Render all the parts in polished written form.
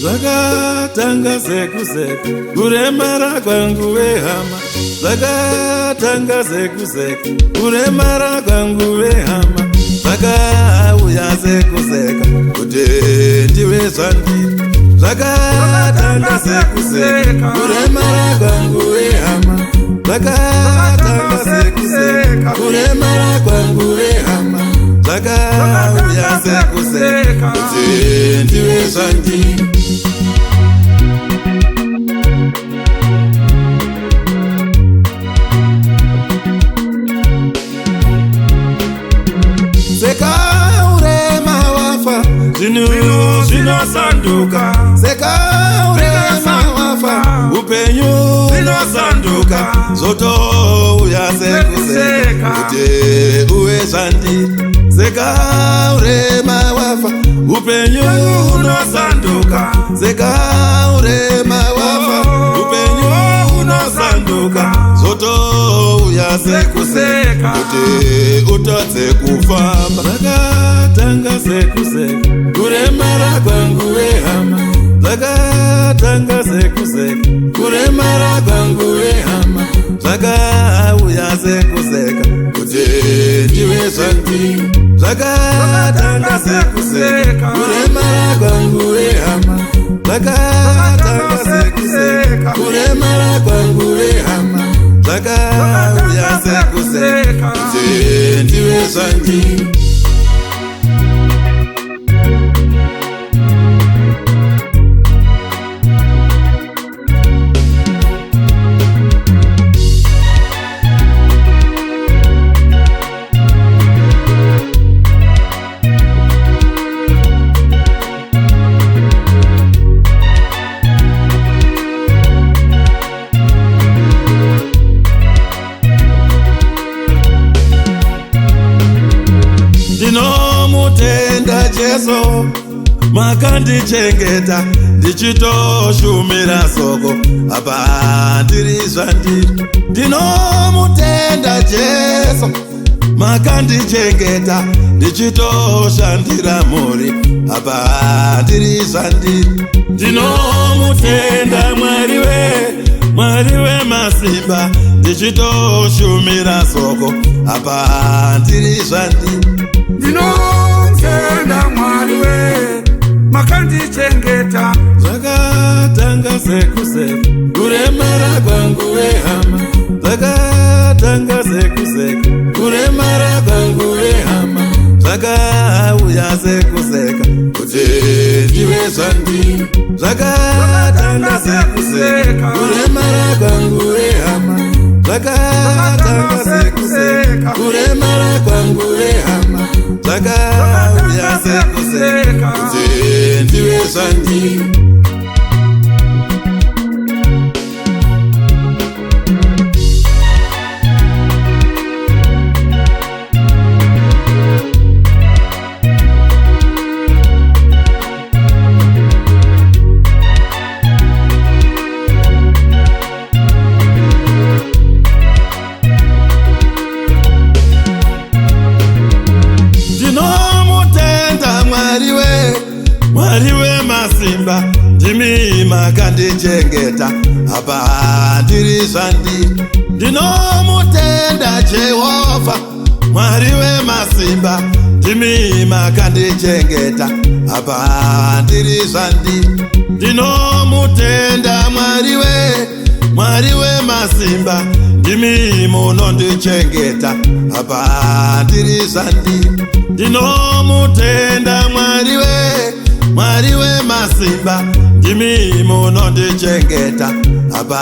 Zvakatanga sekuzeka kuremara kwangu wehama. Zvakatanga sekuzeka kuremara kwangu wehama. Zvakauya sekuzeka kuti ndiwe zvandiri. Zvakatanga sekuzeka kuremara kwangu wehama. Zvakatanga sekuzeka kuremara kwangu wehama. Zvakauya sekuzeka kuti ndiwe zvandiri. Sekaurema wafa zvinhu zvinosanduka. Sekaurema wafa upenyu zvinosanduka. Zvotouya sekuzeka kuti uwe zvandiri. Sekaurema wafa upenyu unosanduka. Sekaurema wafa upenyu unosanduka. Zvotouya sekuzeka kuti utadze kufamba. Zvakatanga sekuzeka kuremara kwangu wehama. Zvakatanga sekuzeka kuremara kwangu wehama. Zvakauya sekuzeka kuti ndiwe zvandiri. Zvakatanga sekuzeka kuremara kwangu wehama. Zvakatanga sekuzeka kuremara kwangu wehama. Zvakauya sekuzeka kuti ndiwe zvandiri. Ndinomutenda Jesu makandichengeta ndichitoshumira soko apa ndiri zvandiri. Ndinomutenda Jesu makandichengeta ndichitoshandira mhuri apa ndiri zvandiri. Ndinomutenda Mwari wemasimba ndichitoshumira soko apa ndiri zvandiri. Ndinomutenda Mwari makandichengeta. Zvakatanga sekuzeka kuremara kwangu wehama. Zvakatanga sekuzeka kuremara kwangu wehama. Zvakauya sekuzeka kuti ndiwe zvandiri. Zvakatanga sekuzeka kuremara kwangu wehama. Zvakatanga sekuzeka kuremara kwangu wehama. Zvakauya sekuzeka kuti ndiwe zvandiri. Mwari wemasimba ndimi makandichengeta apa ndiri zvandiri. Ndinomutenda Jehovha Mwari wemasimba ndimi makandichengeta apa ndiri zvandiri. Ndinomutenda Mwari wemasimba ndimi munondichengeta apa ndiri zvandiri. Ndinomutenda Mwari wemasimba ndimi munondichengeta apa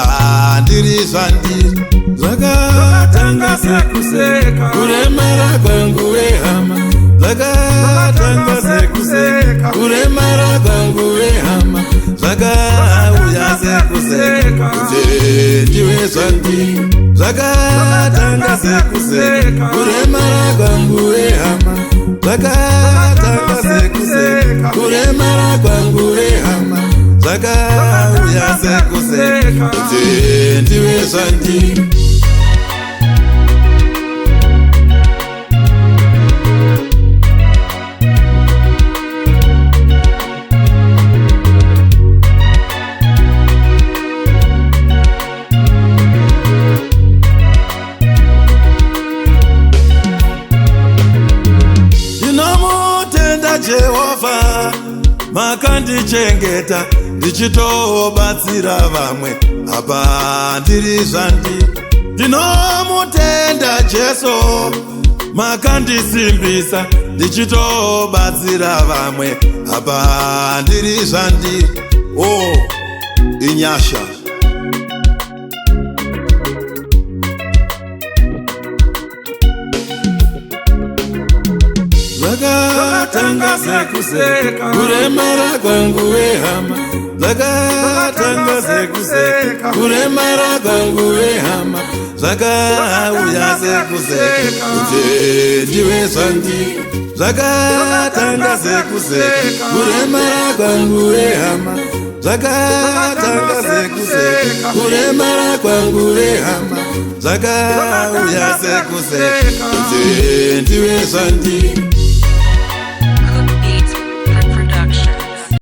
ndiri zvandiri. Zvakatanga sekuzeka kuremara kwangu wehama. Zvakatanga sekuzeka kuremara kwangu wehama. Zvakauya sekuzeka kuti ndiwe zvandiri. Zvakatanga sekuzeka kuremara kwangu wehama. Zvakatanga sekuzeka kuremara kwangu wehama. Zvakauya sekuzeka kuti ndiwe zvandiri. makandichengeta ndichitobatsira vamwe apa ndiri zvandi. Ndinomutenda Jesu makandisimbisa ndichitobatsira vamwe apa ndiri zvandi. Oh, inyasha. Zvakatanga sekuseka kuremara kwangu wehama, zvakatanga sekuseka kuremara kwangu wehama, zvakauya sekuseka kuti ndiwe zvandi. Zvakatanga sekuseka kuremara kwangu wehama, zvakatanga sekuseka kuremara kwangu wehama, zvakauya sekuseka kuti ndiwe zvandi.